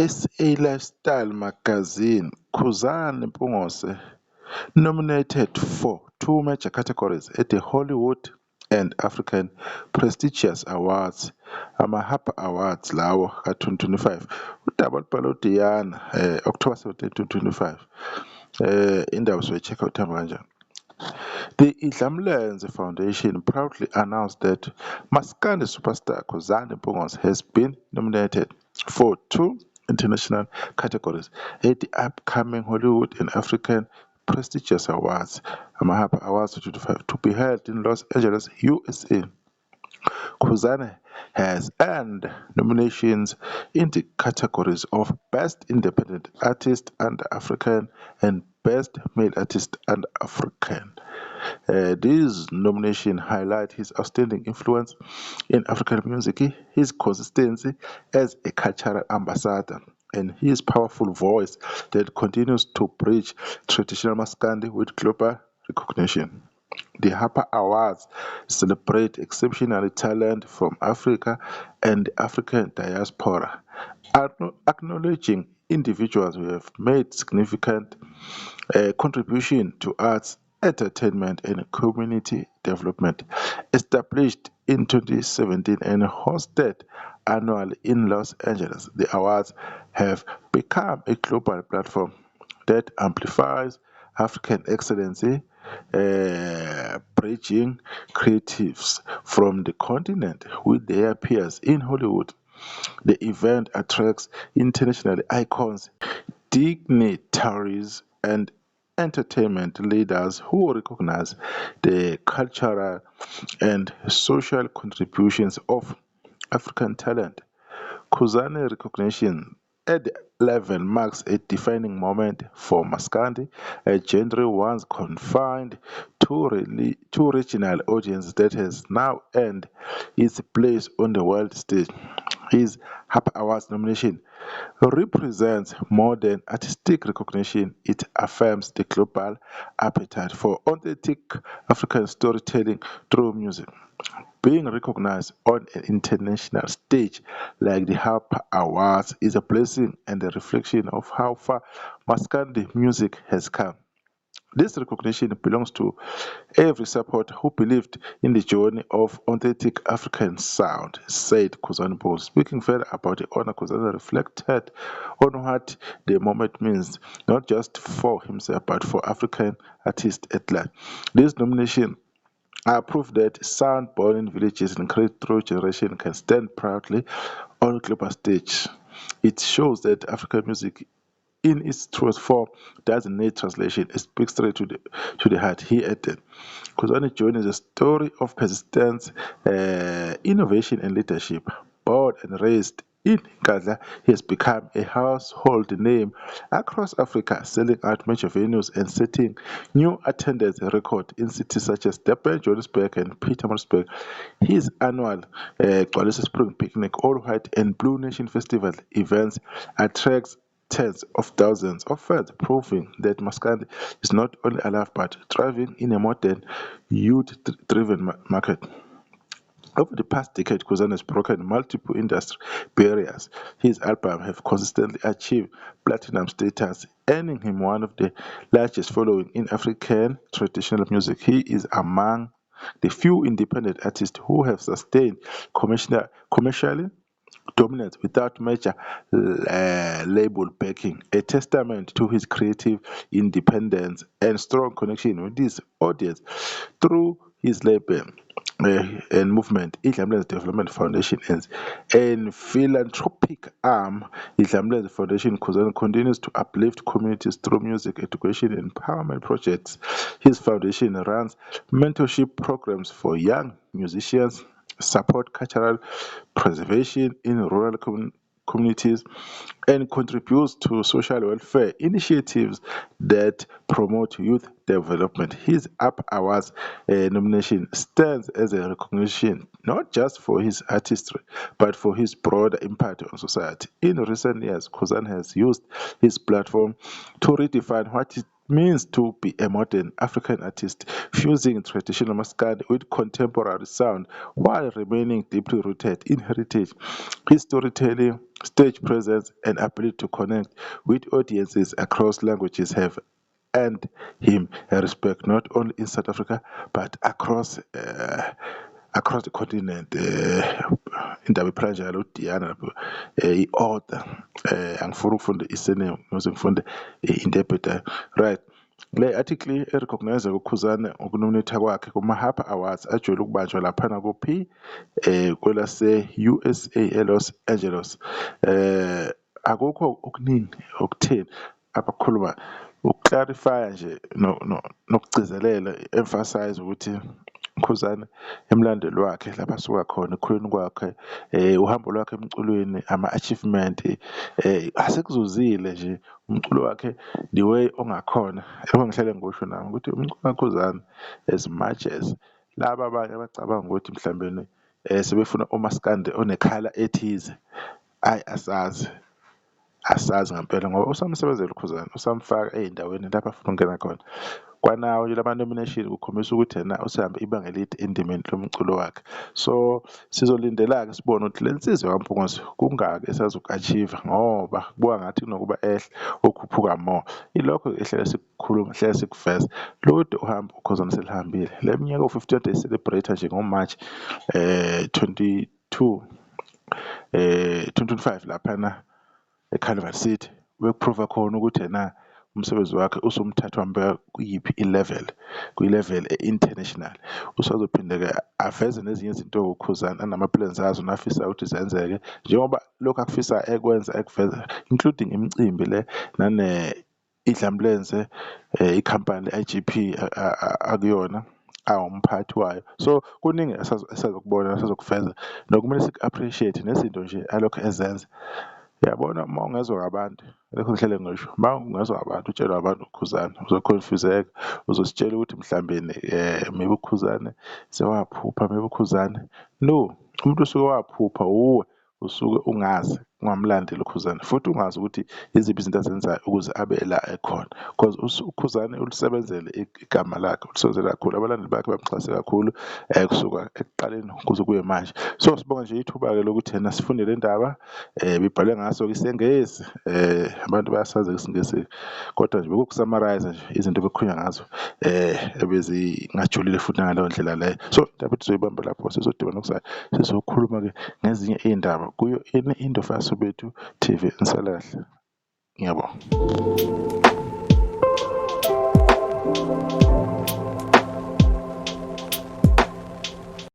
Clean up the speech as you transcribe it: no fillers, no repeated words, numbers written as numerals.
SA Lifestyle magazine, Khuzani Mpungose nominated for two major categories at the Hollywood and African Prestigious Awards, ama-HAPA Awards lawo ka-2025. Udaba olubhalwe uDiana October 17, 2025. Indaba soyi-check-a uthamba kanjani. The Idlamlenze Foundation proudly announced that Maskandi superstar Khuzani Mpungose has been nominated for two international categories at the upcoming Hollywood and African Prestigious Awards, ama-HAPA Awards 2025, to be held in Los Angeles, USA. Khuzani has earned nominations in the categories of Best Independent Artist under African and Best Male Artist under African. These nominations highlight his outstanding influence in African music, his consistency as a cultural ambassador, and his powerful voice that continues to bridge traditional Maskandi with global recognition. The HAPA Awards celebrate exceptional talent from Africa and the African diaspora, acknowledging individuals who have made significant contribution to arts, entertainment, and community development. Established in 2017 and hosted annually in Los Angeles, the awards have become a global platform that amplifies African excellency, bridging creatives from the continent with their peers in Hollywood. The event attracts international icons, dignitaries, and entertainment leaders who recognize the cultural and social contributions of African talent. Khuzani recognition at the level marks a defining moment for Maskandi, a genre once confined to regional audiences that has now earned its place on the world stage. His HAPA Awards nomination represents more than artistic recognition. It affirms the global appetite for authentic African storytelling through music. Being recognized on an international stage like the HAPA Awards is a blessing and a reflection of how far Maskandi music has come. This recognition belongs to every supporter who believed in the journey of authentic African sound, said Khuzani Mpungose. Speaking further about the honor, Khuzani reflected on what the moment means, not just for himself, but for African artists at large. This nomination are proof that sound born in villages and carried through generation can stand proudly on a global stage. It shows that African music in its truest form doesn't need translation. It speaks straight to the heart. He added, Khuzani journey is a story of persistence, innovation, and leadership. Born and raised in Gaza, he has become a household name across Africa, selling out major venues and setting new attendance record in cities such as Durban, Johannesburg, and Pietermaritzburg. His annual Gcwalisa Spring Picnic, All White and Blue Nation Festival events attracts tens of thousands of fans, proving that Maskandi is not only alive but thriving in a modern, youth-driven market. Over the past decade, Khuzani has broken multiple industry barriers. His albums have consistently achieved platinum status, earning him one of the largest following in African traditional music. He is among the few independent artists who have sustained commercially dominance without major label backing, a testament to his creative independence and strong connection with his audience through his label. And movement, Idlamlenze Development Foundation and philanthropic arm, Idlamlenze Foundation Khuzani continues to uplift communities through music, education, and empowerment projects. His foundation runs mentorship programs for young musicians, support cultural preservation in rural communities, and contributes to social welfare initiatives that promote youth development. His HAPA Awards nomination stands as a recognition not just for his artistry, but for his broader impact on society. In recent years, Khuzani has used his platform to redefine what it means to be a modern African artist, fusing traditional Maskandi with contemporary sound while remaining deeply rooted in heritage. His storytelling, stage presence, and ability to connect with audiences across languages have earned him a respect not only in South Africa but across the continent. Indaba ephila njalo uDiana lapho i-author angifuni ukufunda isurname ngize ngifunde into ebhedayo, right. Le article erecognize uKhuzani ukunominatha kwakhe kuma-Harper Awards ajwayele ukubanjwa laphana kuphi kwelase-USA eLos Angeles. Akukho okuningi okutheni abakukhuluma ukuklarifya nje nokugcizelela emphasize ukuthi Khuzani emlandweni wakhe lapha asuka khona ekhuleni kwakhe uhambo lwakhe emculweni ama-achievement asekuzuzile nje umculo wakhe the way ongakhona ngihlale ngisho nami ukuthi umculo kaKhuzani as much as laba abanye abacabanga ukuthi mhlawumbe sebefuna umaskandi onekhala ethize asazi ngempela ngoba usamsebenzela uKhuzani usamfaka ey'ndaweni lapho afuna ukungena khona. Kwanawo nje lama-nomination kukhombisa ukuthi yena usehambe ibanga elide endimeni lomculo wakhe. So sizolindela-ke sibone ukuthi le nsizwa kaMpungose kungaki esazoku-achieve-a ngoba kubuka ngathi kunokuba ehle okhuphuka more. Ilokho ehlele sikukhuluma hlele sikuveza lude uhambo uKhuzani selihambile le minyaka u-50 kade celebrate nje ngoMarch 2025 laphana eCarnival City bekuprova khona ukuthi yena umsebenzi wakhe usumthatha wambeka kuyiphi i-level, kwi-level international. Usazophinde-ke aveze nezinye izinto uKhuzani anama-plans azo nafisayo ukuthi zenzeke njengoba lokhu akufisayo ekwenza ekuveza including imicimbi le idlamlenze ikhampani le-IGP akuyona awumphathi wayo. So kuningi esazokubona esazokuveza nokumele siku-appreciate nezinto nje alokhu ezenza. Uyabona uma ungezwa ngabantu lokho ngihlele ngisho uma ungezwa ngabantu utshelwa abantu uKhuzani uzokhonfyuzeka uzositshela ukuthi mhlawumbe maybe uKhuzani sewaphupha maybe uKhuzani no, umuntu osuke waphupha uwe usuke ungazi ungamlandeli uKhuzani futhi ungazi ukuthi yiziphi izinto azenzayo ukuze abe la ekhona because uKhuzani ulisebenzele igama lakhe ulisebenzele kakhulu abalandeli bakhe bamxhase kakhulu kusuka ekuqaleni kuze kuye manje. So sibonga nje ithuba-ke lokuthi yena sifunde le ndaba bibhalwe ngaso isengezi abantu bayasazi isingisi kodwa nje bekusummarize nje izinto bekukhulunywa ngazo ebezingajulile futhi ngaleyo ndlela leyo. So indaba sizoyibamba lapho sizodibana nokuzayo sizokhuluma-ke ngezinye iy'ndaba kuyo ini Indofana Soweto TV Nsalahle. Ngiyabonga.